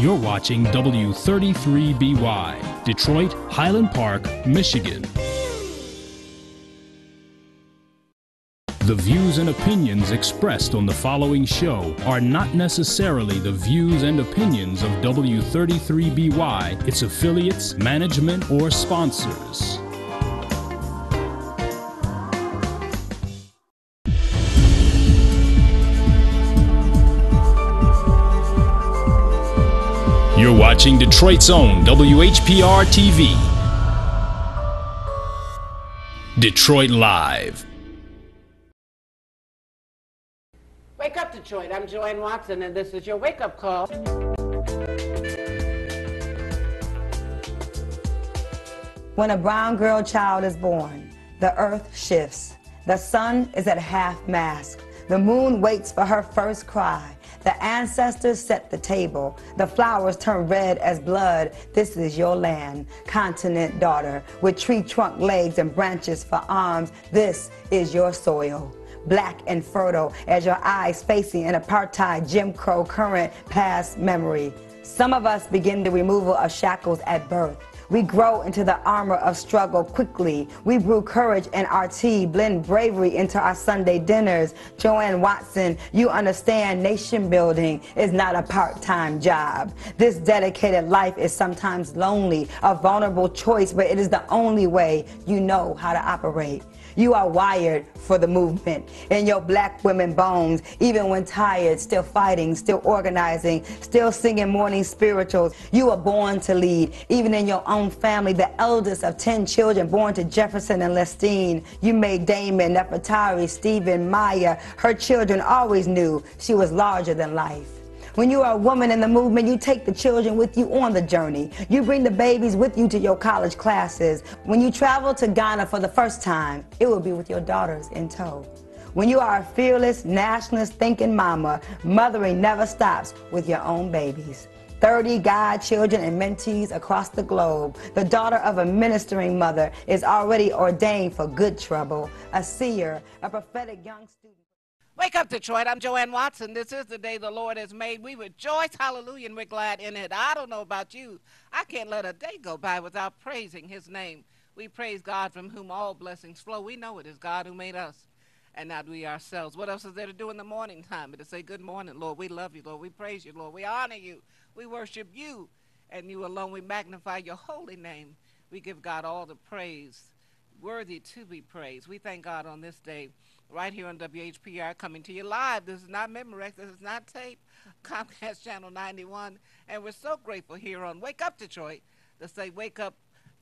You're watching W33BY, Detroit, Highland Park, Michigan. The views and opinions expressed on the following show are not necessarily the views and opinions of W33BY, its affiliates, management, or sponsors. You're watching Detroit's own WHPR TV. Detroit Live. Wake up, Detroit. I'm Joanne Watson, and this is your wake-up call. When a brown girl child is born, the earth shifts. The sun is at half-mast. The moon waits for her first cry. The ancestors set the table. The flowers turn red as blood. This is your land, continent daughter, with tree trunk legs and branches for arms. This is your soil, black and fertile as your eyes facing an apartheid Jim Crow current past memory. Some of us begin the removal of shackles at birth. We grow into the armor of struggle quickly. We brew courage in our tea, blend bravery into our Sunday dinners. Joanne Watson, you understand nation building is not a part-time job. This dedicated life is sometimes lonely, a vulnerable choice, but it is the only way you know how to operate. You are wired for the movement in your black women bones, even when tired, still fighting, still organizing, still singing morning spirituals. You were born to lead, even in your own family, the eldest of 10 children born to Jefferson and Lestine. You made Damon, Nefertari, Stephen, Maya. Her children always knew she was larger than life. When you are a woman in the movement, you take the children with you on the journey. You bring the babies with you to your college classes. When you travel to Ghana for the first time, it will be with your daughters in tow. When you are a fearless, nationalist thinking mama, mothering never stops with your own babies. 30 godchildren and mentees across the globe. The daughter of a ministering mother is already ordained for good trouble. A seer, a prophetic young student. Wake up, Detroit. I'm Joanne Watson. This is the day the Lord has made. We rejoice, hallelujah, and we're glad in it. I don't know about you. I can't let a day go by without praising his name. We praise God from whom all blessings flow. We know it is God who made us and not we ourselves. What else is there to do in the morning time but to say good morning, Lord? We love you, Lord. We praise you, Lord. We honor you. We worship you and you alone. We magnify your holy name. We give God all the praise, worthy to be praised. We thank God on this day right here on WHPR, coming to you live. This is not Memorex. This is not tape. Comcast Channel 91. And we're so grateful here on Wake Up Detroit to say wake up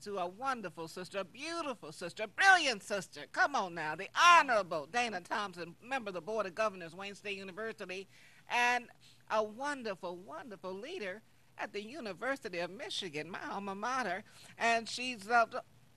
to a wonderful sister, a beautiful sister, a brilliant sister. Come on now. The Honorable Dana Thompson, member of the Board of Governors, Wayne State University, and a wonderful, wonderful leader at the University of Michigan, my alma mater. And she's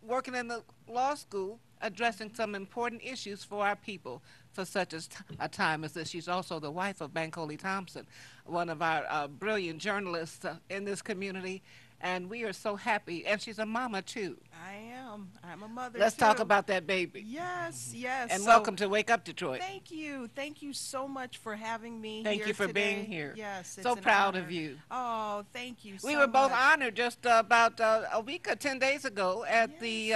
working in the law school, addressing some important issues for our people for such a time as this. She's also the wife of Bankole Thompson, one of our brilliant journalists in this community, and we are so happy. And she's a mama, too. I am. I'm a mother, Let's too. talk about that baby. Yes, yes. And welcome to Wake Up Detroit. Thank you. Thank you so much for having me Thank here you for today. being here. Yes, it's so an proud honor. of you. Oh, thank you so much. We were both honored just about a week or 10 days ago at the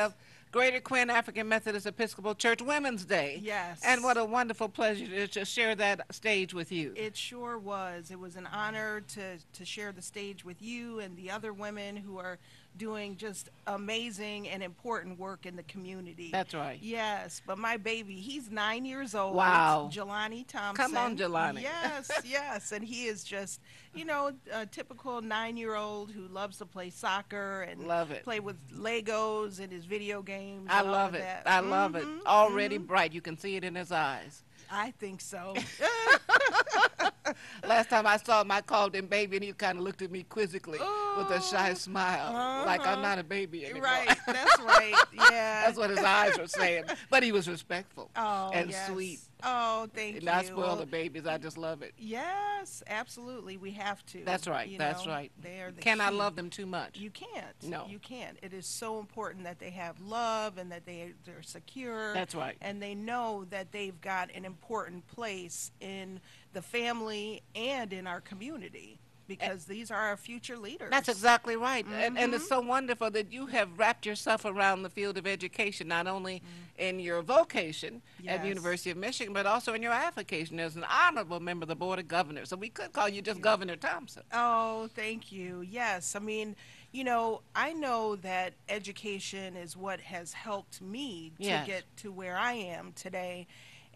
Greater Quinn African Methodist Episcopal Church Women's Day. Yes. And what a wonderful pleasure to share that stage with you. It sure was. It was an honor to share the stage with you and the other women who are doing just amazing and important work in the community. That's right. Yes, but my baby, he's 9 years old. Wow. Jelani Thompson. Come on, Jelani. Yes, yes, and he is just, you know, a typical 9-year-old who loves to play soccer and love it. Play with Legos and his video games. I love it. I love it. Already bright. You can see it in his eyes. I think so. Last time I saw him, I called him baby, and he kind of looked at me quizzically with a shy smile, like I'm not a baby anymore. Right, that's right, yeah. That's what his eyes were saying. But he was respectful and yes. sweet. Oh, thank you. And I spoil the babies. I just love it. Yes, absolutely. We have to. That's right. That's right. They are the Can I key. love them too much? You can't. No. You can't. It is so important that they have love and that they're secure. That's right. And they know that they've got an important place in the family and in our community. because these are our future leaders. That's exactly right. And it's so wonderful that you have wrapped yourself around the field of education, not only in your vocation at the Yes. University of Michigan, but also in your avocation as an honorable member of the Board of Governors. So we could call you just Governor Thompson. Oh, thank you. Yes. I mean, I know that education is what has helped me to Yes. get to where I am today.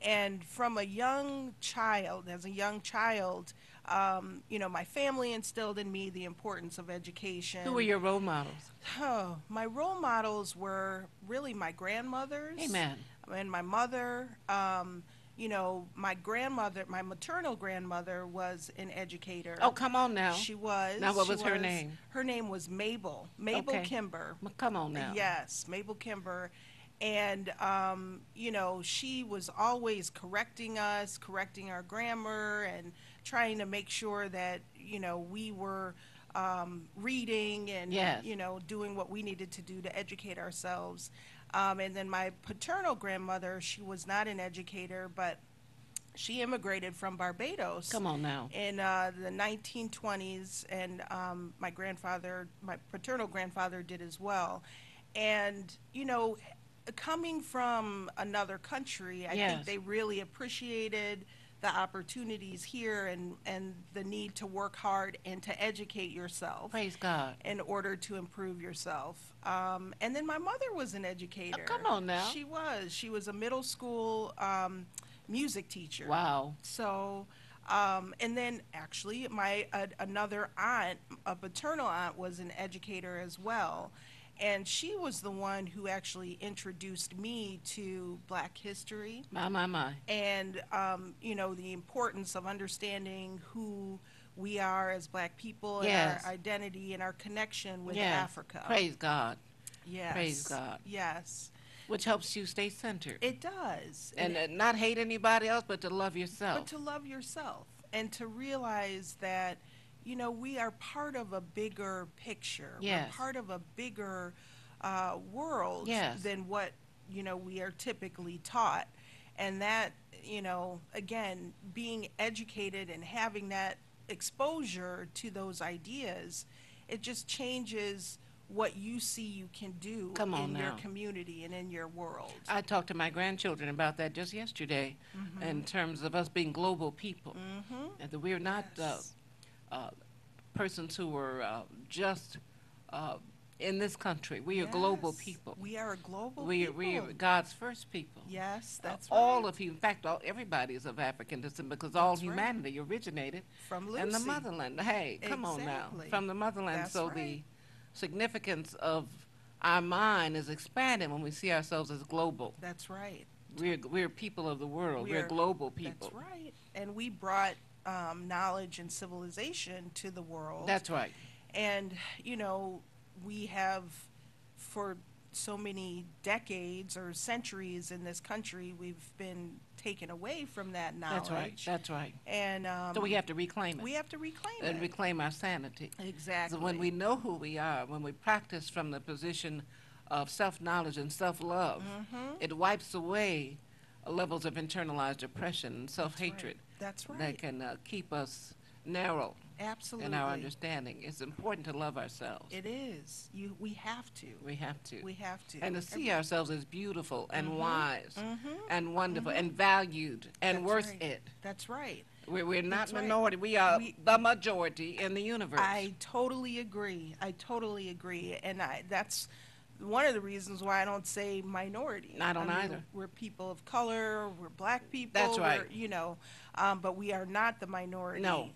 And from a young child, as a young child, my family instilled in me the importance of education. Who were your role models? Oh, my role models were really my grandmothers. Amen. And my mother. My grandmother, my maternal grandmother, was an educator. Oh, come on now. She was. Now, what she was her name? Her name was Mabel. Mabel Okay. Kimber. Come on now. Yes, Mabel Kimber. And, she was always correcting us, correcting our grammar, and trying to make sure that, we were reading and, Yes. doing what we needed to do to educate ourselves. And then my paternal grandmother, she was not an educator, but she immigrated from Barbados Come on now. in the 1920s, and my paternal grandfather did as well. And, coming from another country, I Yes. think they really appreciated the opportunities here and the need to work hard and to educate yourself Praise God. in order to improve yourself. And then my mother was an educator. Oh, come on now. She was. She was a middle school music teacher. Wow. So, and then actually my another aunt, a paternal aunt, was an educator as well. And she was the one who actually introduced me to Black history My. and, the importance of understanding who we are as Black people Yes. and our identity and our connection with Yes. Africa. Praise God. Yes. Praise God. Yes. Which helps you stay centered. It does. And not hate anybody else, but to love yourself. But to love yourself and to realize that, we are part of a bigger picture. Yes. We're part of a bigger world Yes. than what, we are typically taught. And that, again, being educated and having that exposure to those ideas, it just changes what you see you can do Come on in your now. community and in your world. I talked to my grandchildren about that just yesterday in terms of us being global people. And that we're not Yes. persons who were just in this country. We are global Yes. people. We are a global We people. are God's first people. Yes, that's All right. of you, in fact, everybody is of African descent because all That's right. humanity originated From in the Lucy. motherland. Hey, come on now. Exactly. From the motherland. That's So right. the significance of our mind is expanded when we see ourselves as global. That's right. We're people of the world. We're We're- global people. That's right. And we brought knowledge and civilization to the world. That's right. And, we have, for so many decades or centuries in this country, we've been taken away from that knowledge. That's right. That's right. And So we have to reclaim it we have to reclaim and it. reclaim our sanity. Exactly. So when we know who we are, when we practice from the position of self-knowledge and self-love, it wipes away levels of internalized oppression and self-hatred That's right. that can keep us narrow Absolutely. in our understanding. It's important to love ourselves. It is. We have to. We have to. We have to. And to see ourselves as beautiful and wise Mhm. and wonderful and valued and That's worth right. it. That's right. We're not That's right. minority. We are We- the majority in the universe. I totally agree. And that's one of the reasons why I don't say minority. I don't mean, either. We're people of color, we're Black people. That's right. But we are not the minority. No.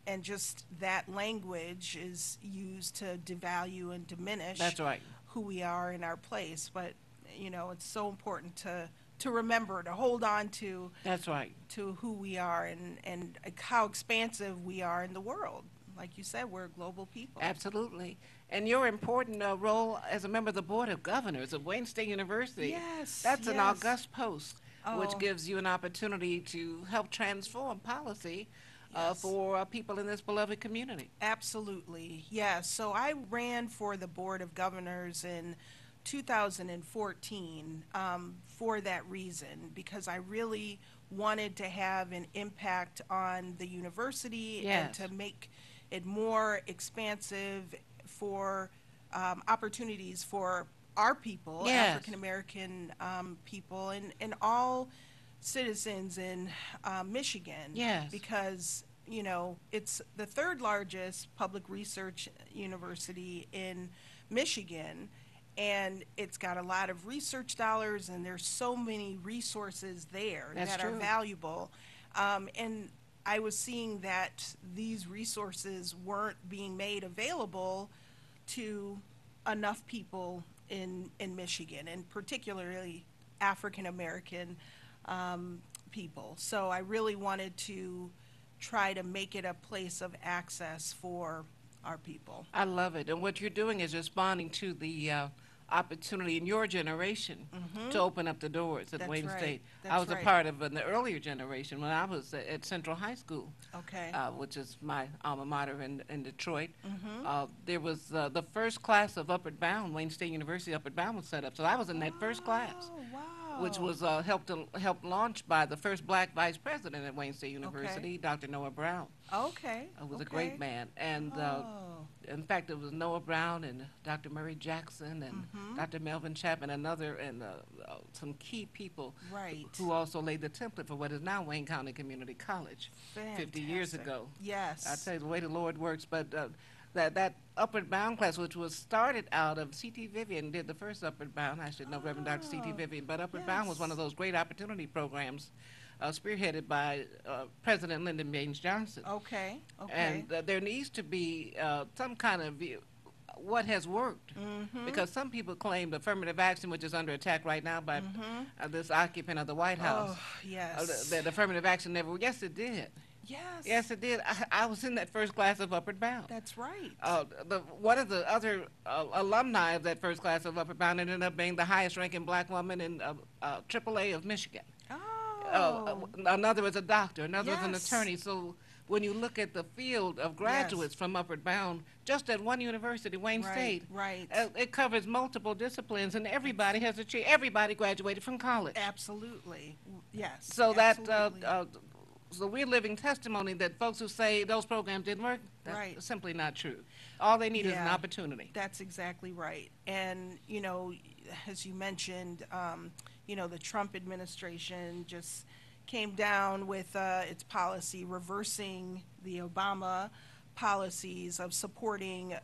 And just that language is used to devalue and diminish That's right. who we are in our place. But, it's so important to remember, to hold on to That's right. who we are and how expansive we are in the world. Like you said, we're global people. Absolutely. And your important role as a member of the Board of Governors of Wayne State University. Yes, That's an yes. august post, which Oh. gives you an opportunity to help transform policy Yes. for people in this beloved community. Absolutely, yes. So I ran for the Board of Governors in 2014 for that reason, because I really wanted to have an impact on the university Yes. and to make it more expansive for opportunities for our people, Yes. African American people, and all citizens in Michigan. Yes. Because, you know, it's the third largest public research university in Michigan, and it's got a lot of research dollars, and there's so many resources there That's that are true. valuable. And I was seeing that these resources weren't being made available to enough people in Michigan, and particularly African American people. So I really wanted to try to make it a place of access for our people. I love it. And what you're doing is responding to the opportunity in your generation to open up the doors at That's Wayne right. State. I That's was a right. part of the earlier generation when I was at Central High School, Okay. which is my alma mater in Detroit. There was the first class of Upward Bound, Wayne State University Upward Bound was set up. So I was in that first class, Oh, wow. which was helped launch by the first black vice president at Wayne State University, Dr. Noah Brown. Okay. Was a okay. great man. And Oh. in fact, it was Noah Brown and Dr. Murray Jackson and Dr. Melvin Chapman, and some key people Right. who also laid the template for what is now Wayne County Community College 50 years Fantastic. ago. Yes. I tell you, the way the Lord works. But that Upward Bound class, which was started out of C.T. Vivian, did the first Upward Bound. I should know Reverend Dr. C.T. Oh, Vivian. But Upward Bound was yes. one of those great opportunity programs spearheaded by President Lyndon Baines Johnson. Okay. Okay. And there needs to be some kind of what has worked. Because some people claim affirmative action, which is under attack right now by this occupant of the White House, Oh, yes. that affirmative action never, yes, it did. Yes. Yes, it did. I was in that first class of Upward Bound. That's right. One of the other alumni of that first class of Upward Bound ended up being the highest ranking black woman in AAA of Michigan. Oh. Another was a doctor, another was an Yes. attorney. So when you look at the field of graduates from Upward Bound, just at one university, Wayne Right, State, right. It covers multiple disciplines, and everybody has achieved. Everybody graduated from college. Absolutely. Yes. So that absolutely. so we're living testimony that folks who say those programs didn't work, that's Right. simply not true. All they need is an Yeah. opportunity. That's exactly right. And, you know, as you mentioned, you know, the Trump administration just came down with its policy reversing the Obama policies of supporting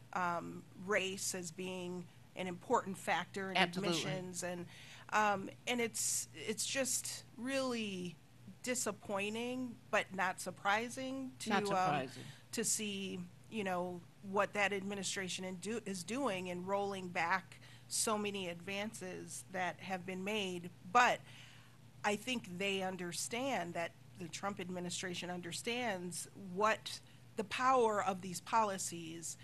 race as being an important factor in Absolutely. admissions. And it's just really disappointing, but not surprising Not surprising. to see, you know, what that administration is doing in rolling back so many advances that have been made. But I think they understand, that the Trump administration understands what the power of these policies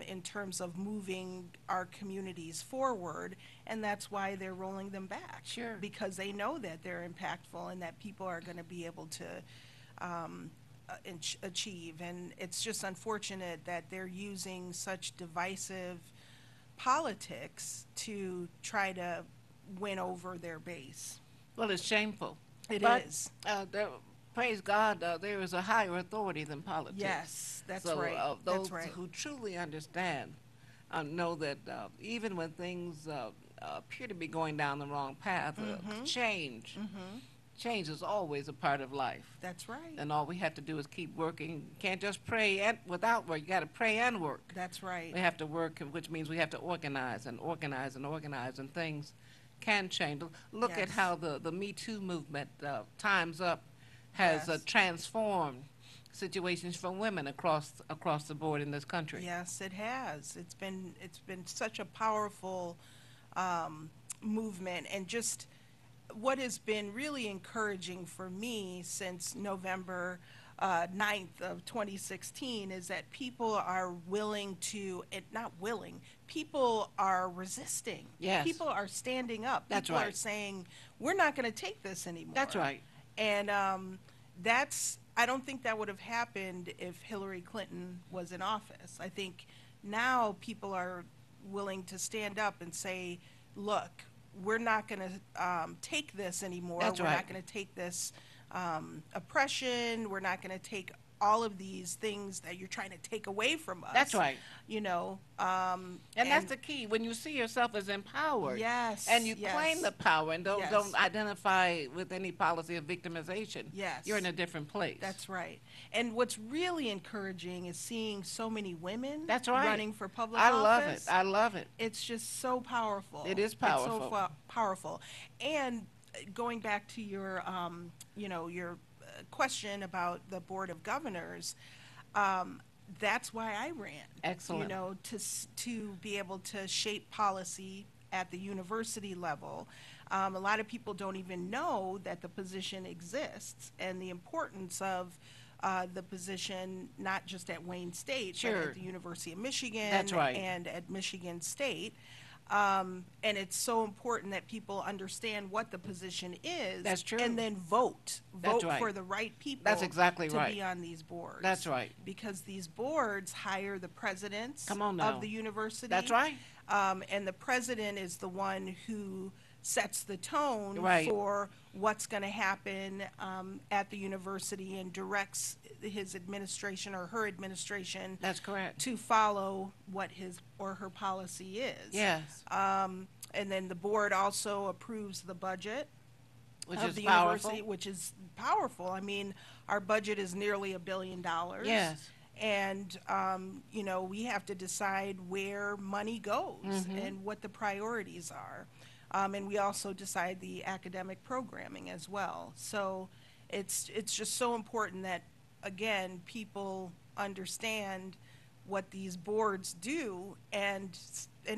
in terms of moving our communities forward, and that's why they're rolling them back. Sure. Because they know that they're impactful and that people are going to be able to achieve. And it's just unfortunate that they're using such divisive politics to try to win over their base. Well, it's shameful. It But, is. Praise God, there is a higher authority than politics. Yes, that's So, right. those That's right. who truly understand know that even when things appear to be going down the wrong path, change is always a part of life. That's right. And all we have to do is keep working. You can't just pray without work. You got to pray and work. That's right. We have to work, which means we have to organize and organize and organize, and things can change. Look at Yes. how the Me Too movement, Time's Up, has Yes. transformed situations for women across the board in this country. Yes, it has. It's been such a powerful movement, and just what has been really encouraging for me since November 9th of 2016 is that people are willing to, not willing, people are resisting. Yes. People are standing up. That's people are right. saying, we're not going to take this anymore. That's right. And I don't think that would have happened if Hillary Clinton was in office. I think now people are willing to stand up and say, look, we're not going to take this anymore. That's We're right. not going to take this oppression. We're not going to take all of these things that you're trying to take away from us. That's right. You know, And that's the key. When you see yourself as empowered, Yes, and you yes. claim the power and don't Yes. don't identify with any policy of victimization, Yes. you're in a different place. That's right. And what's really encouraging is seeing so many women That's right. running for public I office. love it. I love it. It's just so powerful. It is It's so powerful. powerful. And going back to your, your question about the Board of Governors, that's why I ran. Excellent. You know, to be able to shape policy at the university level. A lot of people don't even know that the position exists and the importance of the position, not just at Wayne State, but Sure. at the University of Michigan That's right. and at Michigan State. And it's so important that people understand what the position is. That's true. And then vote. That's Vote right. for the right people. That's exactly to right. be on these boards. That's right. Because these boards hire the presidents Come on now. of the university. That's right. And the president is the one who sets the tone Right. for what's going to happen at the university and directs his administration or her administration That's correct. to follow what his or her policy is. Yes. And then the board also approves the budget Which of is the powerful. university, which is powerful. I mean, our budget is nearly $1 billion. Yes. And, we have to decide where money goes Mm-hmm. and what the priorities are. And we also decide the academic programming as well. So it's just so important that, again, people understand what these boards do and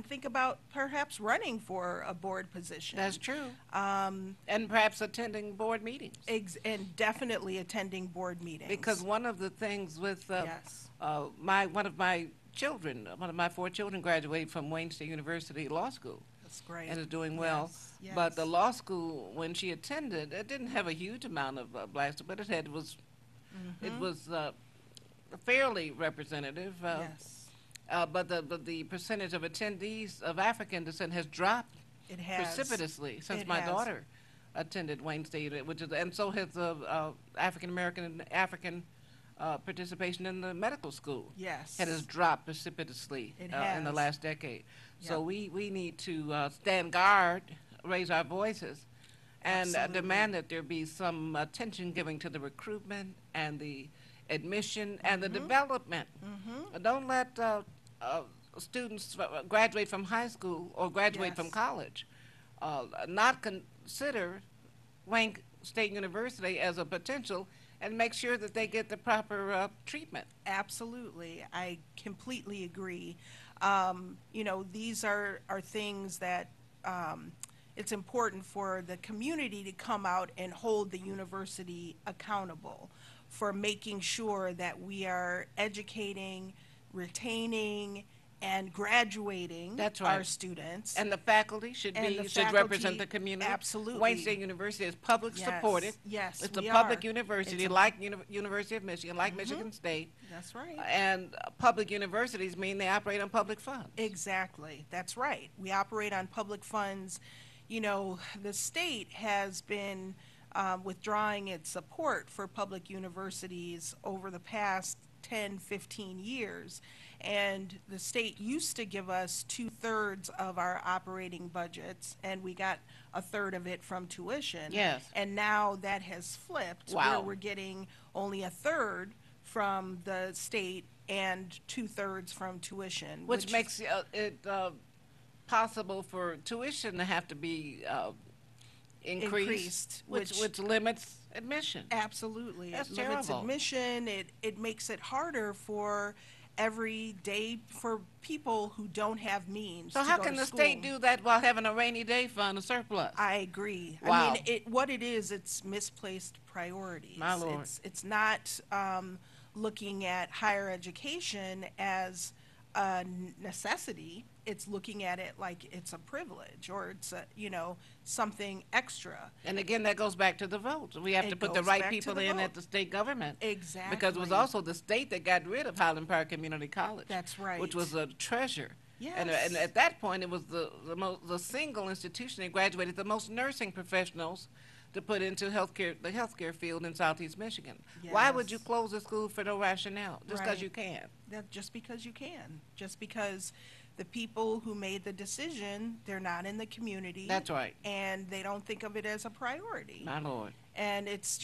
think about perhaps running for a board position. That's true. And perhaps attending board meetings. And definitely attending board meetings. Because one of the things with Yes. one of my 4 children graduated from Wayne State University Law School That's great. and is doing well. Yes, But the yes. law school, when she attended, it didn't have a huge amount of black students, but it was fairly representative. Yes, But the percentage of attendees of African descent has dropped it has. precipitously since It my has. daughter attended Wayne State, and so has the African American and African participation in the medical school. Yes. It has dropped precipitously It in the has. last decade. So Yep. we need to stand guard, raise our voices, and Absolutely. demand that there be some attention given to the recruitment and the admission and the development. Don't let students graduate from high school or graduate from Yes. college not consider Wayne State University as a potential and make sure that they get the proper treatment. Absolutely. I completely agree. These are things that it's important for the community to come out and hold the university accountable for making sure that we are educating, retaining, and graduating That's right. our students. And the faculty should And the represent faculty, the community. absolutely. Wayne State University is public Yes, supported. yes, It's a we public are. university It's a- like University of Michigan, like Michigan State. That's right. And public universities mean they operate on public funds. Exactly. That's right. We operate on public funds. The state has been withdrawing its support for public universities over the past 10, 15 years. And the state used to give us 2/3 of our operating budgets, and we got 1/3 of it from tuition. Yes. And now that has flipped, Wow. where we're getting only 1/3 from the state and 2/3 from tuition. Which makes it possible for tuition to have to be increased, which limits admission. Absolutely. That's It limits terrible. admission. It makes it harder for for people who don't have means So to how go can to the school. state do that while having a rainy day fund, a surplus? I agree. Wow. I mean, what it is, it's misplaced priorities. My Lord. It's not looking at higher education as a necessity. It's looking at it like it's a privilege or it's something extra. And again, that goes back to the votes. We have It to put the goes right back to people the in vote. at the state government. Exactly. Because it was also the state that got rid of Highland Park Community College. That's right. Which was a treasure. And Yes. at that point, it was the single institution that graduated the most nursing professionals to put into the healthcare field in Southeast Michigan. Why would you Yes. close a school for no rationale? Just because Right. you can. That just because you can, just because the people who made the decision, they're not in the community. That's right. And they don't think of it as a priority. My Lord. And it's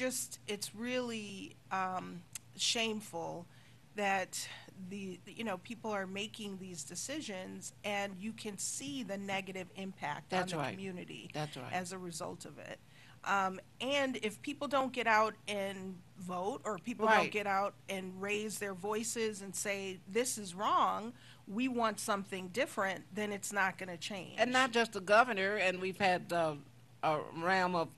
really shameful that people are making these decisions, and you can see the negative impact That's on the right. community That's right. as a result of it. And if people don't get out and vote, or people don't Right. get out and raise their voices and say, this is wrong, we want something different, then it's not going to change. And not just the governor, and we've had a realm of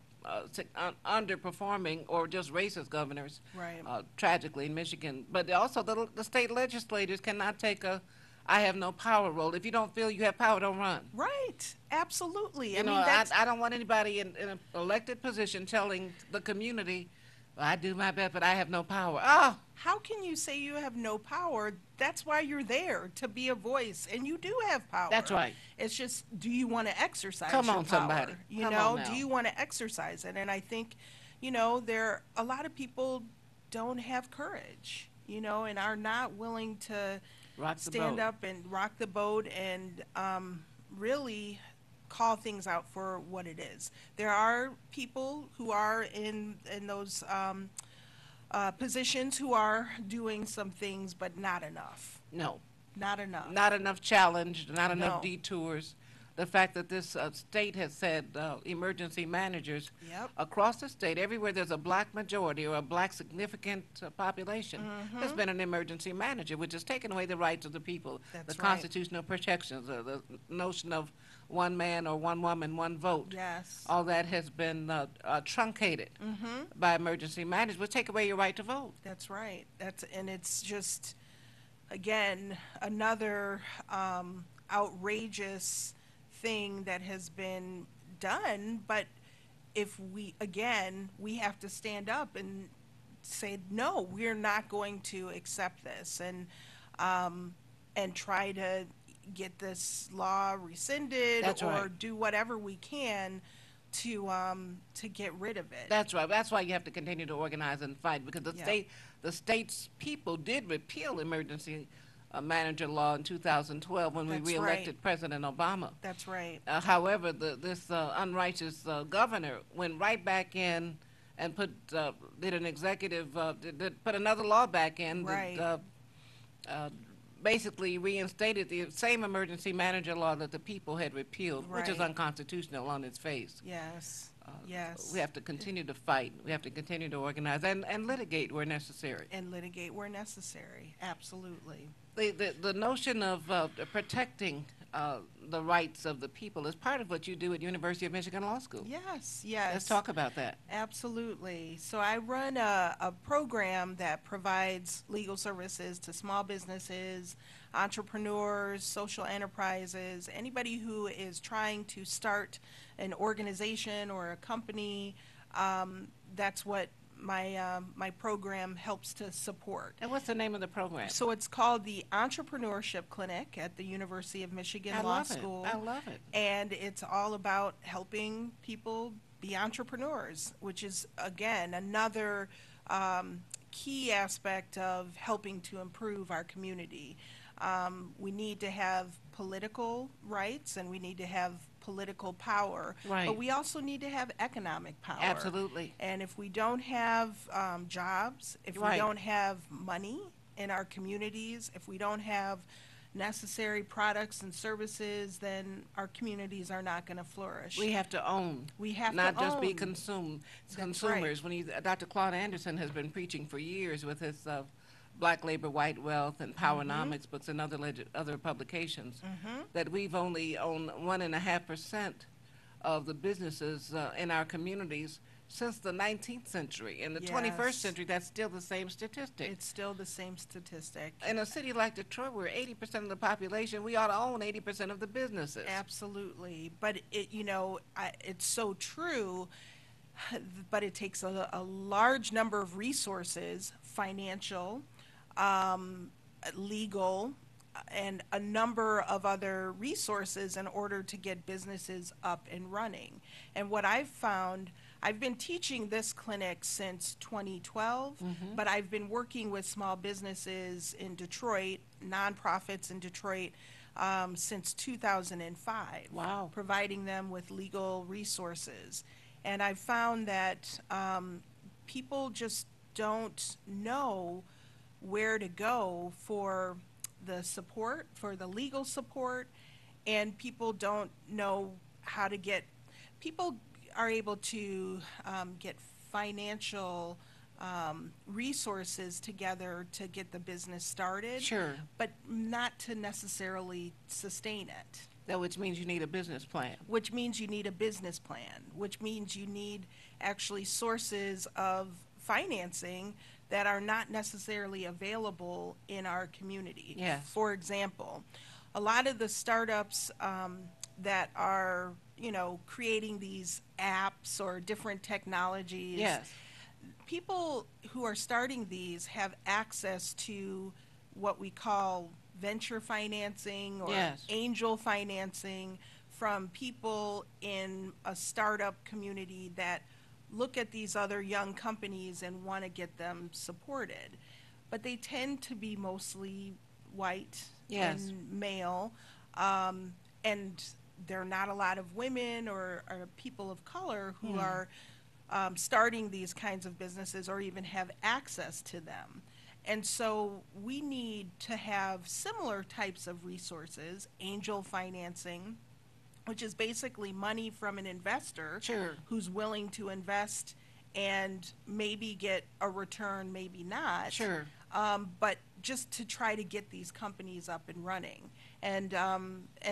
underperforming or just racist governors, Right. tragically in Michigan. But also the state legislators cannot take a I have no power role. If you don't feel you have power, don't run. Right, absolutely. You know, I don't want anybody in an elected position telling the community, well, I do my best, but I have no power. Oh, how can you say you have no power? That's why you're there, to be a voice, and you do have power. That's right. It's just, do you want to exercise Come your on, power? somebody. You Come know, on do now. you want to exercise it? And I think, a lot of people don't have courage, and are not willing to rock the stand boat. up and rock the boat and really call things out for what it is. There are people who are in those positions who are doing some things, but not enough. No. Not enough. Not enough challenge, not enough No. detours. The fact that this state has said emergency managers Yep. across the state, everywhere there's a black majority or a black significant population, there's been an emergency manager, which has taken away the rights of the people, That's the right. constitutional protections, the notion of one man or one woman, one vote. Yes. All that has been truncated by emergency managers, which take away your right to vote. That's right. And it's just, again, another outrageous thing that has been done. But if we have to stand up and say, no, we're not going to accept this, and try to get this law rescinded, That's or right. do whatever we can to get rid of it. That's right. That's why you have to continue to organize and fight, because Yeah. the state's people did repeal emergency manager law in 2012 when That's we reelected right. President Obama. That's right. However, this unrighteous governor went right back in and did an executive put another law back in Right. that basically reinstated the same emergency manager law that the people had repealed, which is Right. unconstitutional on its face. Yes. Yes. We have to continue to fight. We have to continue to organize and litigate where necessary. And litigate where necessary. Absolutely. The notion of protecting the rights of the people is part of what you do at University of Michigan Law School. Yes, yes. Let's talk about that. Absolutely. So I run a program that provides legal services to small businesses, entrepreneurs, social enterprises, anybody who is trying to start an organization or a company. That's what my program helps to support. And what's the name of the program? So it's called the Entrepreneurship Clinic at the University of Michigan I Law love School. it. I love it. And it's all about helping people be entrepreneurs, which is, again, another key aspect of helping to improve our community. We need to have political rights, and we need to have political power. Right. But we also need to have economic power. Absolutely. And if we don't have jobs, if we Right. don't have money in our communities, if we don't have necessary products and services, then our communities are not going to flourish. We have to own. We have to not just be own. consumers. When Dr. Claude Anderson has been preaching for years with his Black Labor, White Wealth, and Powernomics books and other publications, that we've only owned 1.5% of the businesses in our communities since the 19th century. In the 21st Yes. century, that's still the same statistic. It's still the same statistic. In a city like Detroit, where 80% of the population, we ought to own 80% of the businesses. Absolutely. But it's so true, but it takes a large number of resources, financial, legal, and a number of other resources in order to get businesses up and running. And what I've found, I've been teaching this clinic since 2012, but I've been working with small businesses in Detroit, nonprofits in Detroit, since 2005. Wow. Providing them with legal resources. And I've found that people just don't know where to go for the support, for the legal support, and people don't know how to get, people are able to get financial resources together to get the business started. Sure. But not to necessarily sustain it. That which means you need a business plan. Which means you need a business plan, which means you need actually sources of financing that are not necessarily available in our community. Yes. For example, a lot of the startups that are, creating these apps or different technologies. Yes. People who are starting these have access to what we call venture financing or Yes. angel financing from people in a startup community that look at these other young companies and want to get them supported. But they tend to be mostly white Yes. and male, and there are not a lot of women or people of color who are starting these kinds of businesses or even have access to them. And so we need to have similar types of resources, angel financing, which is basically money from an investor Sure. who's willing to invest and maybe get a return, maybe not. Sure. But just to try to get these companies up and running. And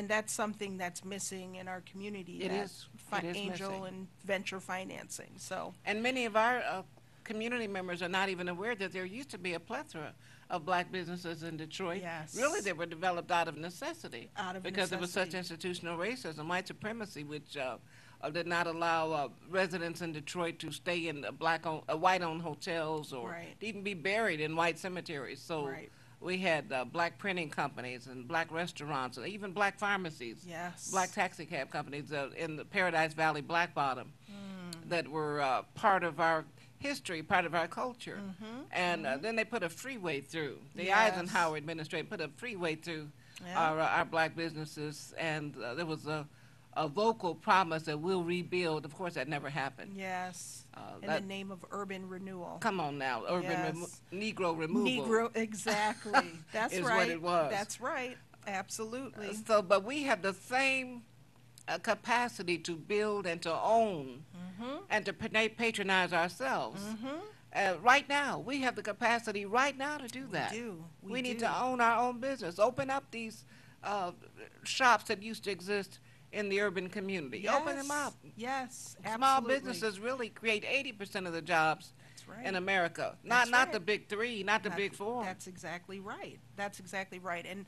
that's something that's missing in our community. It that is. It is angel missing. and venture financing. So And many of our community members are not even aware that there used to be a plethora of black businesses in Detroit. Yes. Really, they were developed out of necessity. Out of because there was such necessity. institutional racism, white supremacy, which did not allow residents in Detroit to stay in white-owned hotels or Right. to even be buried in white cemeteries. So Right. we had black printing companies and black restaurants, and even black pharmacies. yes. Black taxi cab companies in the Paradise Valley, Black Bottom, Hmm. that were part of our history, part of our culture. Mm-hmm. And then they put a freeway through. The Yes. Eisenhower administration put a freeway through Yeah. our black businesses, and there was a vocal promise that we'll rebuild. Of course, that never happened. Yes. In that- the name of urban renewal. Come on now, urban Yes. Negro removal. Negro, exactly. That's Is right. what it was. That's right. Absolutely. So, but we have the same capacity to build and to own and to patronize ourselves. Right now, we have the capacity right now to do that. do. We need do. to own our own business. Open up these shops that used to exist in the urban community. Open them up. Yes, Small absolutely. businesses really create 80% of the jobs That's right. in America. That's Not the right. big three, not the big four. That's exactly right. That's exactly right. And,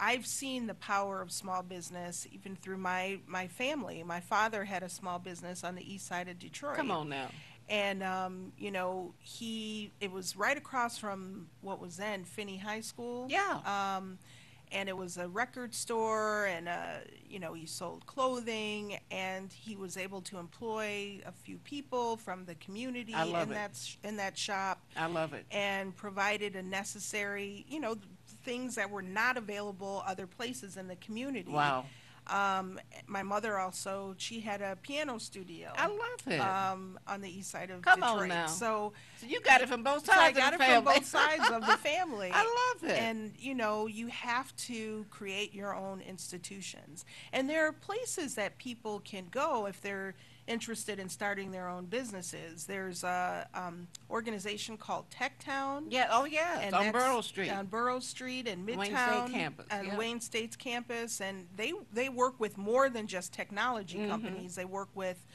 I've seen the power of small business even through my family. My father had a small business on the east side of Detroit. Come on now. And, it was right across from what was then Finney High School. Yeah. And it was a record store, and, he sold clothing, and he was able to employ a few people from the community I love in it. in that shop, I love it. and provided a necessary, things that were not available other places in the community. Wow. My mother also, she had a piano studio. I love it. On the east side of Come Detroit. on now. So You got it from both I sides got of it the from family. both sides of the family. I love it. And, you have to create your own institutions. And there are places that people can go if they're interested in starting their own businesses. There's a organization called Techtown. Yeah, oh yeah, And on that's Borough Street. On Borough Street and Midtown. Wayne State campus, And yeah. Wayne State's campus. And they work with more than just technology Mm-hmm. companies. They work with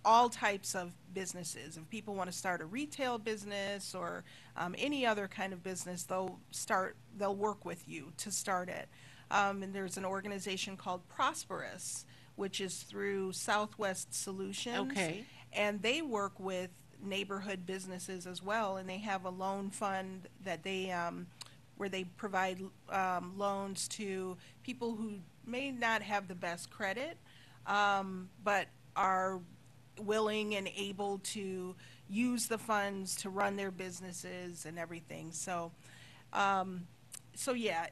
all types of businesses. If people want to start a retail business or any other kind of business, they'll work with you to start it. And there's an organization called Prosperous, which is through Southwest Solutions. Okay. And they work with neighborhood businesses as well, and they have a loan fund that they where they provide loans to people who may not have the best credit, but are willing and able to use the funds to run their businesses and everything. So yeah,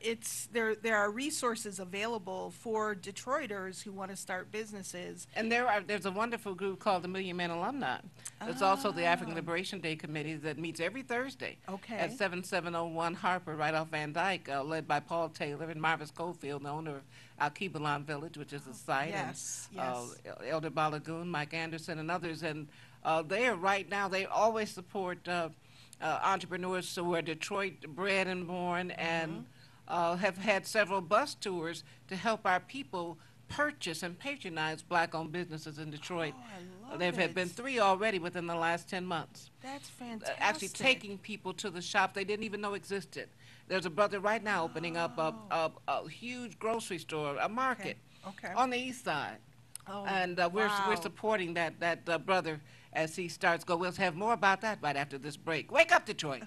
there are resources available for Detroiters who want to start businesses. And there's a wonderful group called the Million Man Alumni. There's also the African Liberation Day Committee that meets every Thursday Okay. at 7701 Harper, right off Van Dyke, led by Paul Taylor and Marvis Cofield, the owner of Al-Kibalon Village, which is the site. Yes, and, yes. Elder Balagoon, Mike Anderson, and others. And they are right now, they always support entrepreneurs who are Detroit bred and born, and have had several bus tours to help our people purchase and patronize black-owned businesses in Detroit. Oh, I love There have it. been 3 already within the last 10 months. That's fantastic. Actually taking people to the shop they didn't even know existed. There's a brother right now opening up a huge grocery store, a market Okay. on the east side. Oh, And we're wow. supporting that brother as he starts go. We'll have more about that right after this break. Wake up, Detroit.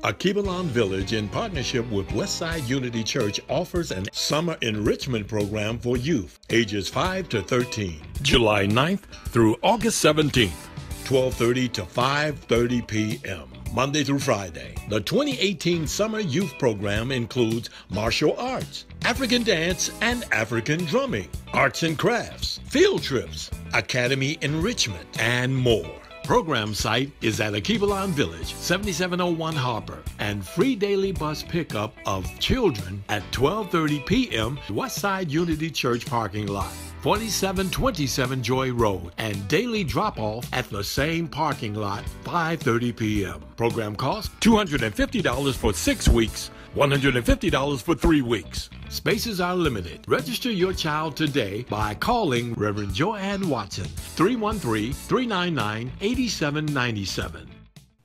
Akibalon Village, in partnership with Westside Unity Church, offers an summer enrichment program for youth ages 5 to 13, July 9th through August 17th, 12:30 to 5:30 p.m., Monday through Friday. The 2018 Summer Youth Program includes martial arts, African dance, and African drumming, arts and crafts, field trips, academy enrichment, and more. Program site is at Akibalon Village, 7701 Harper, and free daily bus pickup of children at 12:30 p.m. Westside Unity Church parking lot, 4727 Joy Road, and daily drop-off at the same parking lot, 5:30 p.m. Program cost $250 for 6 weeks, $150 for 3 weeks. Spaces are limited. Register your child today by calling Reverend Joanne Watson, 313-399-8797.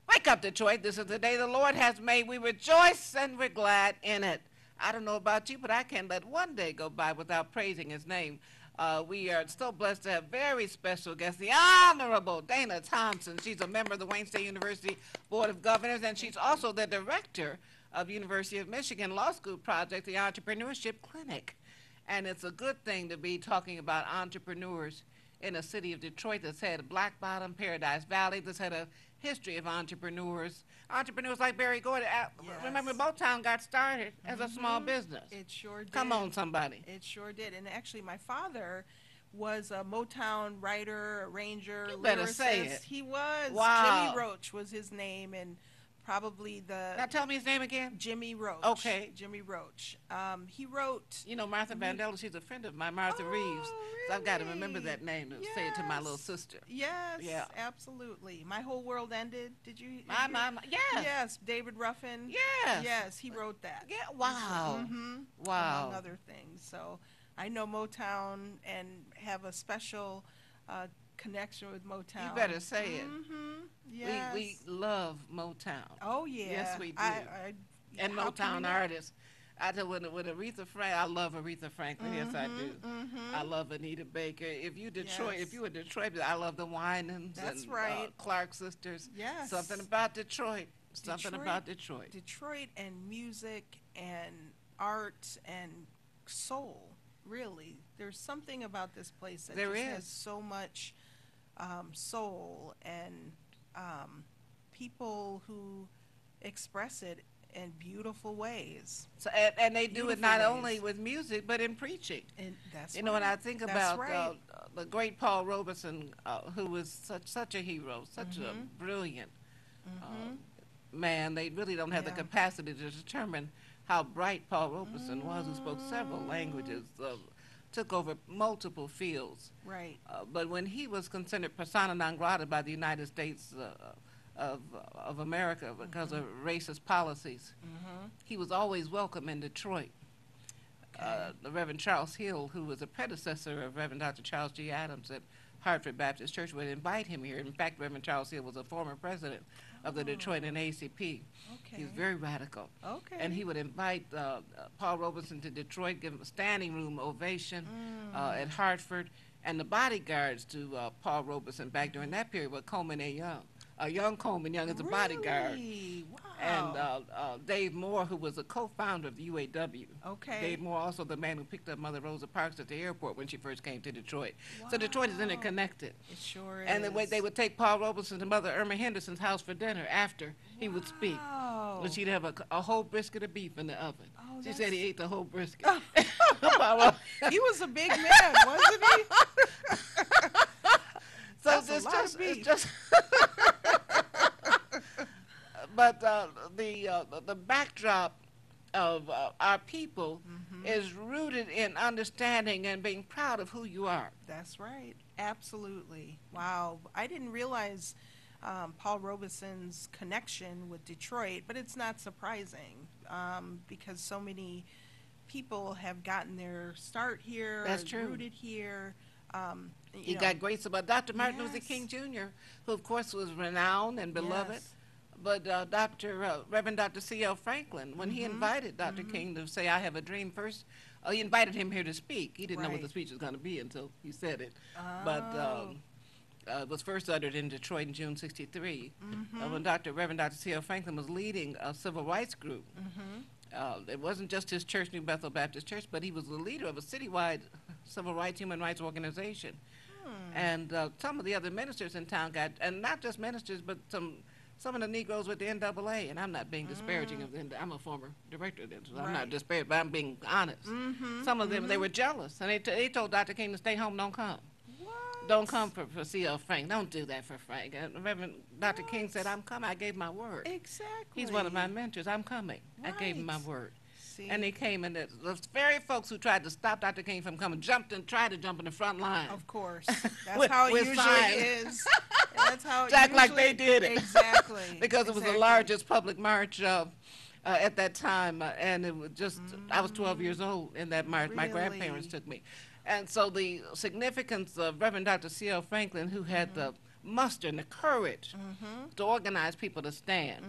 Wake up, Detroit. This is the day the Lord has made. We rejoice and we're glad in it. I don't know about you, but I can't let one day go by without praising his name. We are so blessed to have very special guests, the Honorable Dana Thompson. She's a member of the Wayne State University Board of Governors, and she's also the director of University of Michigan Law School Project, the Entrepreneurship Clinic. And it's a good thing to be talking about entrepreneurs in a city of Detroit that's had Black Bottom, Paradise Valley, that's had a history of entrepreneurs. Entrepreneurs like Barry Gordy. Remember, Motown got started as a small business. It sure did. Come on, somebody. It sure did. And actually, my father was a Motown writer, arranger, You better lyricist. say it. He was. Wow. Jimmy Roach was his name, and probably Now tell me his name again. Jimmy Roach. Okay. Jimmy Roach. He wrote. You know, Martha Vandella, she's a friend of mine, Martha Reeves. So I've got to remember that name to say it to my little sister. Yes, Yeah. absolutely. My Whole World Ended. Did you? My, yes. Yes, David Ruffin. Yes. Yes, he wrote that. Yeah, wow. Wow. Among other things. So I know Motown and have a special connection with Motown. You better say it. Yes. We love Motown. Oh yeah. Yes, we do. And how can we Motown not? artists. I tell when Aretha Franklin, I love Aretha Franklin. Yes, I do. I love Anita Baker. If you Detroit, Yes. if you were Detroit, I love the Winans That's and right. Clark sisters. Yes. Something about Detroit. Something about Detroit. Detroit and music and art and soul. Really, there's something about this place that There just is. has so much soul and people who express it in beautiful ways. So, and they do it Beautiful not ways. only with music, but in preaching. And that's You know, when I right. think That's about right. the great Paul Robeson, who was such a hero, such a brilliant man, they really don't have the Yeah. capacity to determine how bright Paul Robeson was, who spoke several languages, took over multiple fields. Right. But when he was considered persona non grata by the United States of America because of racist policies, he was always welcome in Detroit. The Reverend Charles Hill, who was a predecessor of Reverend Dr. Charles G. Adams at Hartford Baptist Church, would invite him here. In fact, Reverend Charles Hill was a former president of the Detroit NAACP. He was very radical. Okay. And he would invite Paul Robeson to Detroit, give him a standing room ovation at Hartford. And the bodyguards to Paul Robeson back during that period were Coleman A. Young, young Coleman Young as a bodyguard. Really? Wow. And Dave Moore, who was a co-founder of the UAW. Okay. Dave Moore, also the man who picked up Mother Rosa Parks at the airport when she first came to Detroit. So Detroit is interconnected. It sure is. And the way they would take Paul Robeson to Mother Irma Henderson's house for dinner after he would speak. And she'd have a whole brisket of beef in the oven. Oh, she said he ate the whole brisket. He was a big man, wasn't he? So That's a lot of beef. it's just but the backdrop of our people is rooted in understanding and being proud of who you are. That's right. Absolutely. Wow. I didn't realize Paul Robeson's connection with Detroit, but it's not surprising because so many people have gotten their start here. That's true. Rooted here. He got great support. Dr. Martin Luther King Jr., who of course was renowned and beloved. Yes. But Reverend Dr. C.L. Franklin, when he invited Dr. King to say, I have a dream first, he invited him here to speak. He didn't know what Right. the speech was going to be until he said it. Oh. But it was first uttered in Detroit in June '63 when Reverend Dr. C.L. Franklin was leading a civil rights group. It wasn't just his church, New Bethel Baptist Church, but he was the leader of a citywide civil rights, human rights organization. And some of the other ministers in town got, and not just ministers, but some of the Negroes with the NAA, and I'm not being disparaging of them. I'm a former director of them, so I'm not Right. disparaging, but I'm being honest. Some of them, they were jealous, and they told Dr. King to stay home, don't come. What? Don't come for C.L. Frank. Don't do that for Frank. And Reverend Dr. King said, I'm coming. I gave my word. Exactly. He's one of my mentors. I'm coming. I gave him my Right. word. See? And he came, and the very folks who tried to stop Dr. King from coming tried to jump in the front line. Of course. That's With- how it with usually signs. is. That's how it Act like usually- they did it. Exactly. Because it was the Exactly. largest public march at that time, and it was just, I was 12 years old in that march. My grandparents Really? took me. And so the significance of Reverend Dr. C.L. Franklin, who had the muster and the courage to organize people to stand,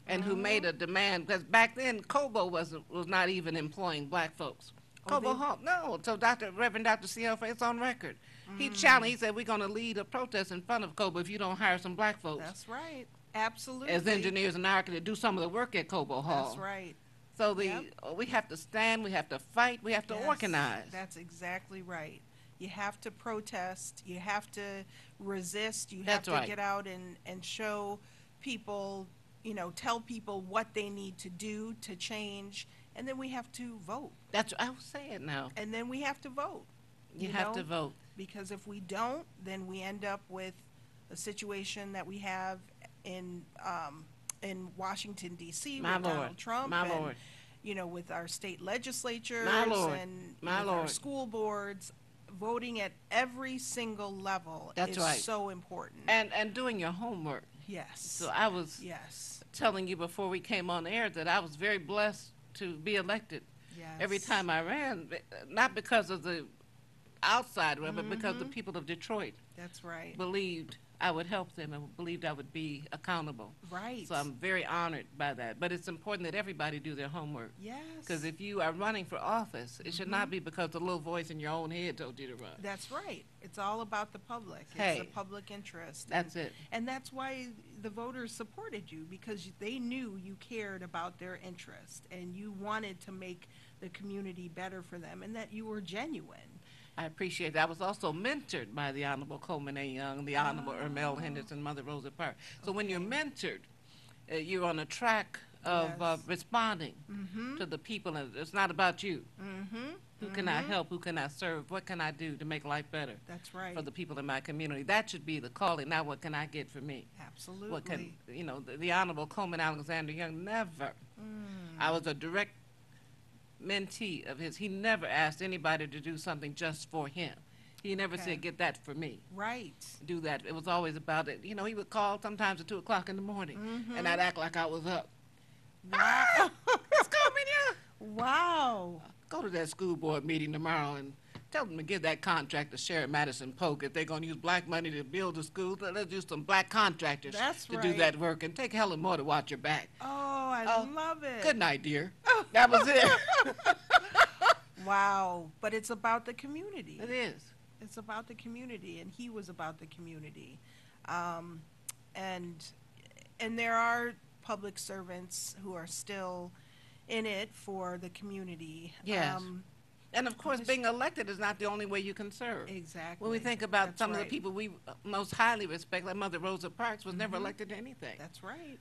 and who made a demand, because back then Cobo was not even employing black folks. Cobo Hall, no. So Reverend Dr. C.L. Franklin, it's on record. He challenged, he said, we're going to lead a protest in front of Cobo if you don't hire some black folks That's right. Absolutely. as engineers and architects to do some of the work at Cobo Hall. That's right. So Yep. we have to stand, we have to fight, we have to Yes, organize. That's exactly right. You have to protest. You have to resist. You have That's to right. get out and show people, tell people what they need to do to change. And then we have to vote. I will say it now. And then we have to vote. You have to know? vote. Because if we don't, then we end up with a situation that we have in Washington, D.C. My with Lord. Donald Trump. My and, Lord. With our state legislatures My Lord. and My with our Lord. school boards. Voting at every single level That's is right. so important. And doing your homework. Yes. So I was Yes. telling you before we came on air that I was very blessed to be elected Yes. every time I ran, not because of the outside, but because the people of Detroit That's right. believed I would help them and believed I would be accountable. Right. So I'm very honored by that. But it's important that everybody do their homework. Yes. Because if you are running for office, it should not be because the little voice in your own head told you to run. That's right. It's all about the public. Hey. It's the public interest. That's it. And that's why the voters supported you, because they knew you cared about their interest and you wanted to make the community better for them and that you were genuine. I appreciate that. I was also mentored by the Honorable Coleman A. Young, the Honorable Ermel Henderson, Mother Rosa Parks. So when you're mentored, you're on a track of Yes. responding to the people. And it's not about you. Who can I help? Who can I serve? What can I do to make life better That's right. for the people in my community? That should be the calling. Now, what can I get for me? Absolutely. What can, the Honorable Coleman Alexander Young never. I was a direct mentee of his. He never asked anybody to do something just for him. He never Okay. said, get that for me. Right. Do that. It was always about it. He would call sometimes at 2 o'clock in the morning, and I'd act like I was up. Wow. Miss Coleman Young, Wow. go to that school board meeting tomorrow and tell them to give that contract to Sheriff Madison Polk. If they're going to use black money to build the schools, let's use some black contractors That's to do right. that work. And take Helen Moore to watch your back. Oh, I Oh, love it. Good night, dear. That was it. Wow. But it's about the community. It is. It's about the community, and he was about the community. And there are public servants who are still in it for the community. Yes. And of course, being elected is not the only way you can serve. Exactly. When we think about That's some of right. the people we most highly respect, like Mother Rosa Parks, was never elected to anything. That's right.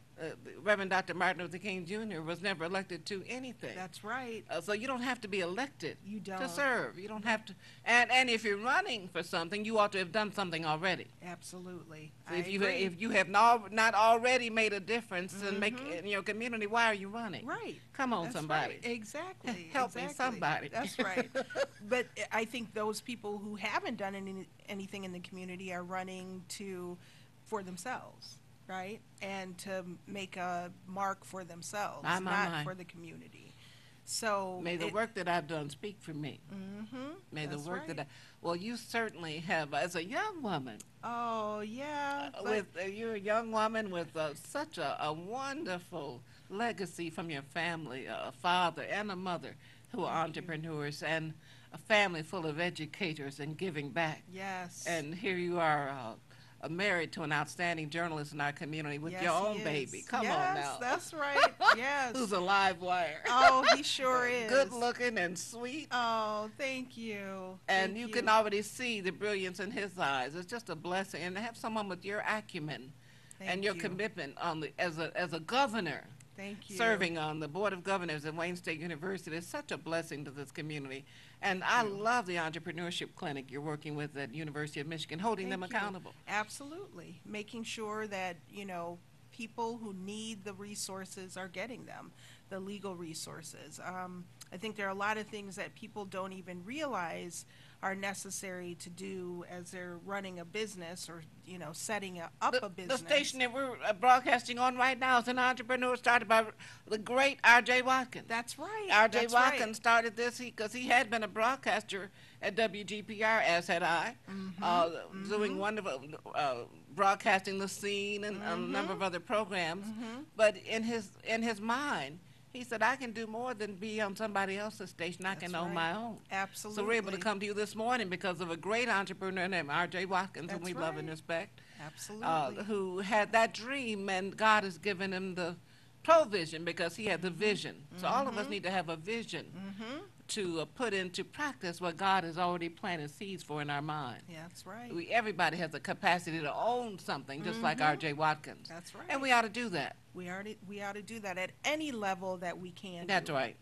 Reverend Dr. Martin Luther King Jr. was never elected to anything. That's right. So you don't have to be elected You to don't. serve. You don't have to. And if you're running for something, you ought to have done something already. Absolutely. So I if agree. you have not already made a difference and make in your community, why are you running? Right. Come on, That's somebody. right. Exactly. Help me, exactly. somebody. That's right. But I think those people who haven't done anything in the community are running for themselves, right? And to make a mark for themselves, not for the community. So May the work that I've done speak for me. May the That's work right. well, you certainly have, as a young woman, Oh yeah. but- you're a young woman with such a wonderful legacy from your family, a father and a mother who are entrepreneurs, and a family full of educators and giving back. yes. And here you are, married to an outstanding journalist in our community with Yes, your he own is. baby. Come yes, on now. That's right. Yes. Who's a live wire. Oh, he sure is. Good looking and sweet. Oh, thank you. And Thank you can already see the brilliance in his eyes. It's just a blessing. And to have someone with your acumen Thank and your you. commitment as a governor, Thank you. serving on the Board of Governors at Wayne State University is such a blessing to this community. And I love the entrepreneurship clinic you're working with at University of Michigan, holding them Thank you. accountable. Absolutely. Making sure that, people who need the resources are getting them, the legal resources. I think there are a lot of things that people don't even realize are necessary to do as they're running a business or, setting up a The business. station that we're broadcasting on right now is an entrepreneur started by the great R.J. Watkins. That's right. R.J. That's Watkins right. started this because he had been a broadcaster at WGPR, as had I, doing wonderful, broadcasting The Scene and a number of other programs. But in his mind, he said, I can do more than be on somebody else's station. I can That's own right. my own. Absolutely. So we're able to come to you this morning because of a great entrepreneur named R.J. Watkins, whom That's we love and right. respect, Absolutely. who had that dream, and God has given him the provision because he had the vision. So all of us need to have a vision to put into practice what God has already planted seeds for in our mind. Yeah, that's right. Everybody has the capacity to own something, just like R.J. Watkins. That's right. And we ought to do that. We ought to do that at any level that we can. That's do. right.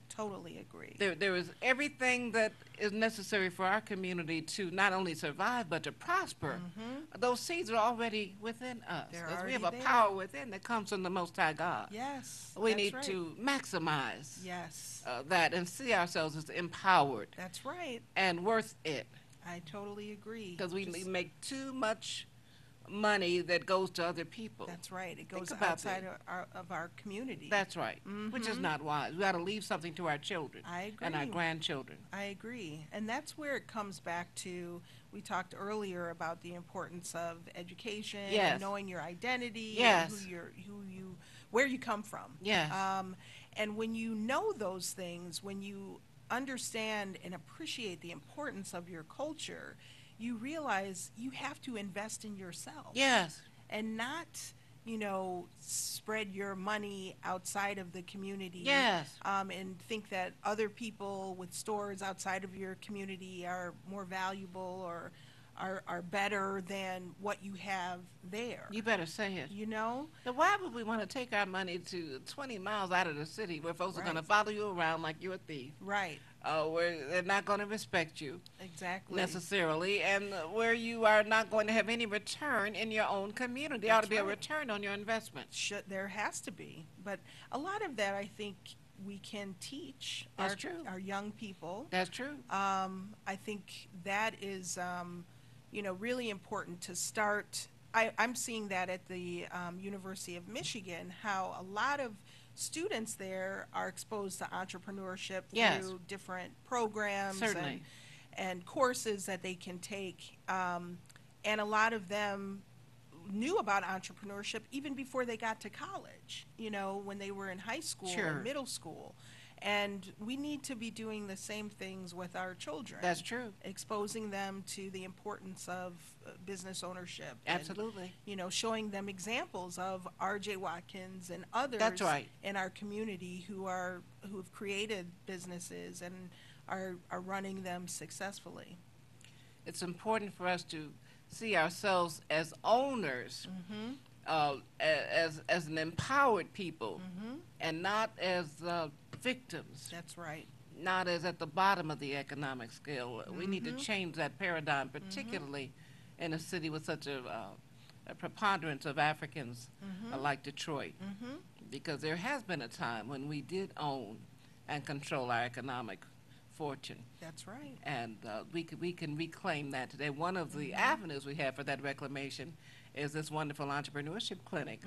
Totally agree. There is everything that is necessary for our community to not only survive but to prosper. Those seeds are already within us. They're 'Cause we have already a there. power within that comes from the Most High God. Yes. We that's need right. to maximize Yes. that and see ourselves as empowered That's right. and worth it. I totally agree. Because we Just- make too much money that goes to other people. That's right. It goes about outside that. of our community. That's right, which is not wise. We got to leave something to our children I and our agree. grandchildren. I agree. And that's where it comes back to, we talked earlier about the importance of education, Yes. and knowing your identity, Yes. and where you come from. Yes. And when you know those things, when you understand and appreciate the importance of your culture, you realize you have to invest in yourself. Yes. And not, spread your money outside of the community. Yes. And think that other people with stores outside of your community are more valuable or are better than what you have there. You better say it. Know? Now, why would we want to take our money to 20 miles out of the city where folks are going to Right. follow you around like you're a thief, Right. where they're not going to respect you Exactly. necessarily, and where you are not going to have any return in your own community? There ought to be a right. return on your investment. There has to be. But a lot of that, I think, we can teach That's true. our young people. That's true. I think that is, really important to start. I'm seeing that at the University of Michigan, how a lot of students there are exposed to entrepreneurship Yes. through different programs Certainly. and courses that they can take. And a lot of them knew about entrepreneurship even before they got to college, when they were in high school Sure. or middle school. And we need to be doing the same things with our children. That's true. Exposing them to the importance of business ownership. And, Absolutely. showing them examples of R.J. Watkins and others That's right. in our community who've created businesses and are running them successfully. It's important for us to see ourselves as owners, as an empowered people, and not as victims, That's right. not as at the bottom of the economic scale. We need to change that paradigm, particularly in a city with such a preponderance of Africans like Detroit, because there has been a time when we did own and control our economic fortune. That's right. And we can reclaim that today. One of the avenues we have for that reclamation is this wonderful entrepreneurship clinic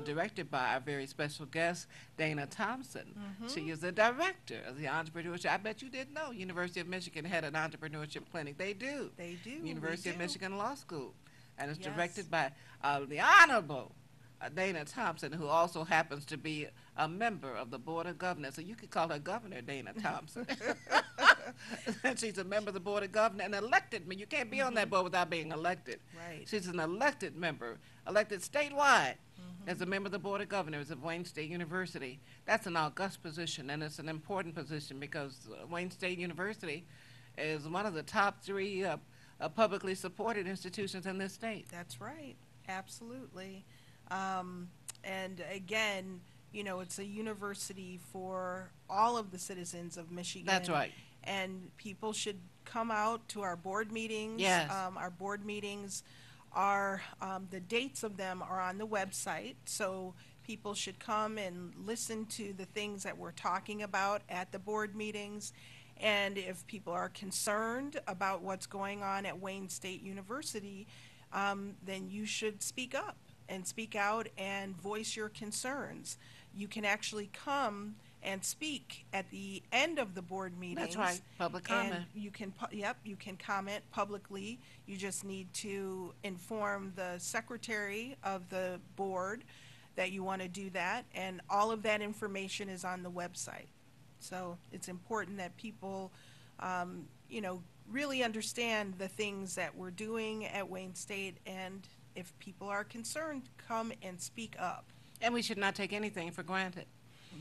directed by our very special guest, Dana Thompson. She is the director of the entrepreneurship. I bet you didn't know University of Michigan had an entrepreneurship clinic. They do. They do. University we of do. Michigan Law School. And it's Yes. directed by the Honorable Dana Thompson, who also happens to be a member of the Board of Governors. So you could call her Governor Dana Thompson. She's a member of the Board of Governors, an elected member. You can't be on that board without being elected. Right. She's an elected member, elected statewide as a member of the Board of Governors of Wayne State University. That's an august position, and it's an important position because Wayne State University is one of the top 3 publicly supported institutions in this state. That's right. Absolutely. And again, it's a university for all of the citizens of Michigan. That's right. And people should come out to our board meetings. Yes. Our board meetings are, the dates of them are on the website. So people should come and listen to the things that we're talking about at the board meetings. And if people are concerned about what's going on at Wayne State University, then you should speak up and speak out and voice your concerns. You can actually come and speak at the end of the board meetings. That's right, public comment. And you can, you can comment publicly. You just need to inform the secretary of the board that you want to do that, and all of that information is on the website. So it's important that people, really understand the things that we're doing at Wayne State, and if people are concerned, come and speak up. And we should not take anything for granted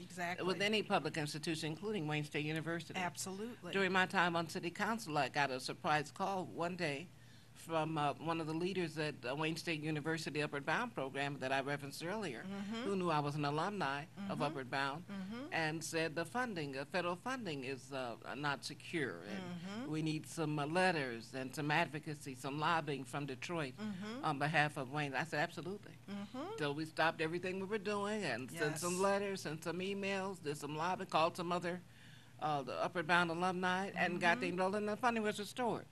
Exactly. with any public institution, including Wayne State University. Absolutely. During my time on city council, I got a surprise call one day from one of the leaders at Wayne State University Upward Bound program that I referenced earlier, who knew I was an alumni of Upward Bound, and said the funding, federal funding is not secure, and we need some letters and some advocacy, some lobbying from Detroit on behalf of Wayne. I said, absolutely. So we stopped everything we were doing and sent some Yes. letters, sent some emails, did some lobbying, called some other the Upward Bound alumni, and got the enrollment, and the funding was restored.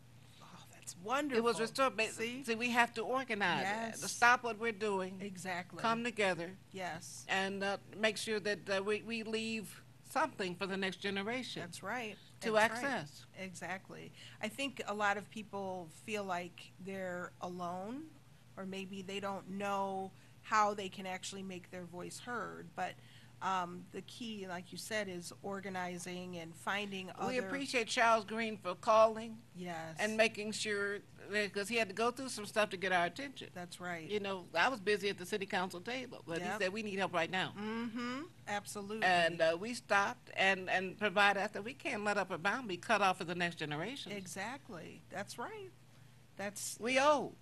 That's wonderful. It was restored. See? See, we have to organize Yes. to stop what we're doing, Exactly. come together, Yes. and make sure that we leave something for the next generation That's right. to That's right. access. Exactly. I think a lot of people feel like they're alone, or maybe they don't know how they can actually make their voice heard. But the key, like you said, is organizing and finding other. We appreciate Charles Green for calling Yes. and making sure, because he had to go through some stuff to get our attention. That's right. You know, I was busy at the city council table, but he Yep. said, we need help right now. Absolutely. And we stopped and provided that we can't let Upper Bound be cut off for the next generation. Exactly. That's right. That's We owe.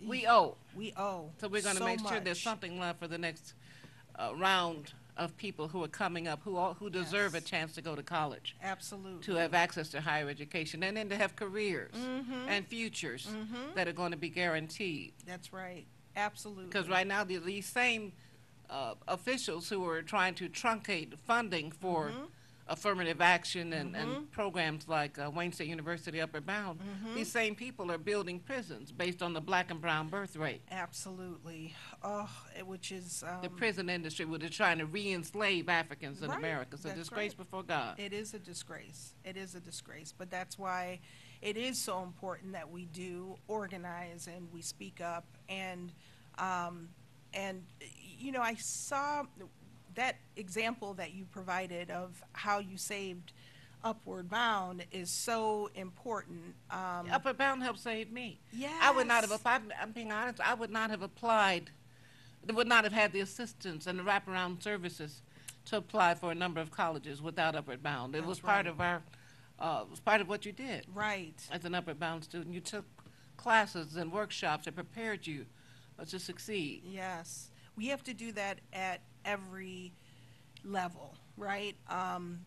We owe. we owe. So we're going to so make sure there's much. something left for the next round of people who are coming up who deserve a Yes. chance to go to college, Absolutely. to have access to higher education, and then to have careers and futures that are going to be guaranteed. That's right. Absolutely. Because right now, these same officials who are trying to truncate funding for affirmative action and programs like Wayne State University Upper Bound, these same people are building prisons based on the black and brown birth rate. Absolutely. Oh, which is The prison industry, where they're trying to re-enslave Africans in Right, America. It's a that's disgrace right. before God. it is a disgrace. It is a disgrace. But that's why it is so important that we do organize and we speak up. And I saw that example that you provided of how you saved Upward Bound is so important. Upward Bound helped save me. Yes. I would not have applied. I'm being honest. I would not have applied. Would not have had the assistance and the wraparound services to apply for a number of colleges without Upward Bound. It was part of our. It was part of what you did. Right. As an Upward Bound student, you took classes and workshops that prepared you to succeed. Yes. We have to do that at every level, right?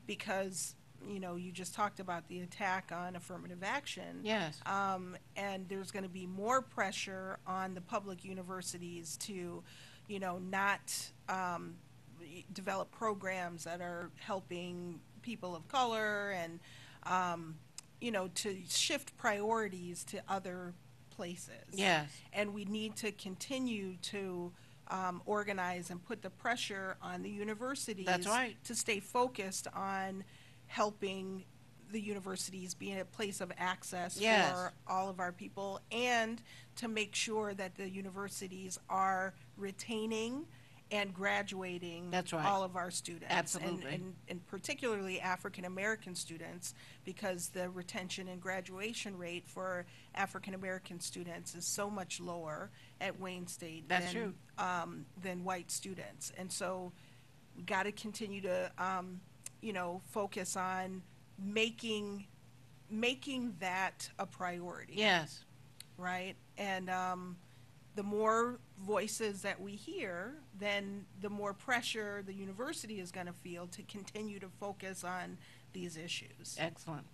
Because, you know, you just talked about the attack on affirmative action. Yes. And there's going to be more pressure on the public universities to, you know, not develop programs that are helping people of color and, you know, to shift priorities to other places. Yes. And we need to continue to organize and put the pressure on the universities. That's right. To stay focused on helping the universities be a place of access Yes. for all of our people, and to make sure that the universities are retaining and graduating That's right. all of our students. Absolutely. And particularly African American students, because the retention and graduation rate for African American students is so much lower at Wayne State That's true. Than white students. And so we got to continue to, you know, focus on making that a priority. Yes. Right? And the more voices that we hear, then the more pressure the university is going to feel to continue to focus on these issues. Excellent.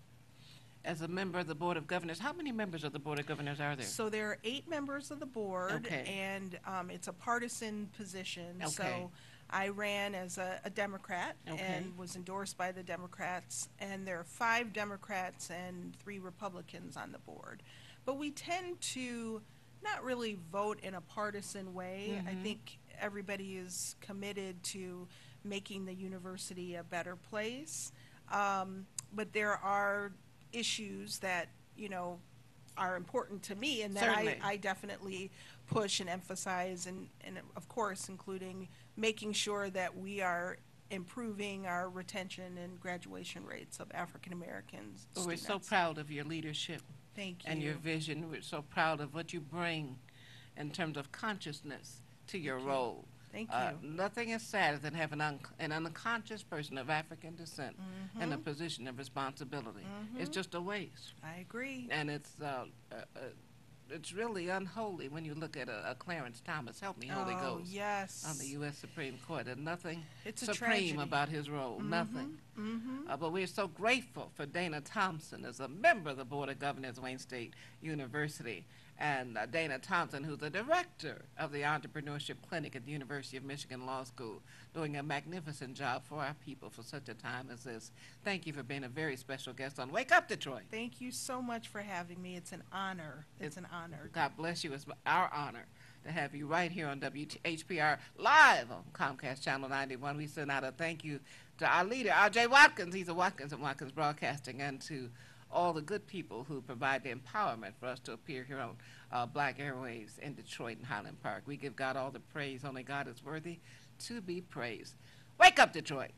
As a member of the Board of Governors, how many members of the Board of Governors are there? So there are 8 members of the board, Okay. and it's a partisan position. Okay. So I ran as a Democrat Okay. and was endorsed by the Democrats, and there are 5 Democrats and 3 Republicans on the board. But we tend to not really vote in a partisan way. I think everybody is committed to making the university a better place. But there are issues that, you know, are important to me, and that Certainly. I definitely push and emphasize, and of course, including making sure that we are improving our retention and graduation rates of African Americans. Well, we're so proud of your leadership Thank you. and your vision. We're so proud of what you bring in terms of consciousness to your role. Thank you. Nothing is sadder than having an unconscious person of African descent in a position of responsibility. It's just a waste. I agree. And it's really unholy when you look at a Clarence Thomas, help me, Holy Oh, Ghost, yes. on the U.S. Supreme Court, and nothing It's a supreme tragedy. about his role, nothing. But we're so grateful for Dana Thompson as a member of the Board of Governors of Wayne State University, and Dana Thompson, who's the director of the Entrepreneurship Clinic at the University of Michigan Law School, doing a magnificent job for our people for such a time as this. Thank you for being a very special guest on Wake Up Detroit. Thank you so much for having me. It's an honor. It's an honor. God bless you. It's our honor to have you right here on WHPR live on Comcast Channel 91. We send out a thank you to our leader, R.J. Watkins. He's a Watkins and Watkins Broadcasting, and to all the good people who provide the empowerment for us to appear here on Black Airwaves in Detroit and Highland Park. We give God all the praise. Only God is worthy to be praised. Wake up, Detroit.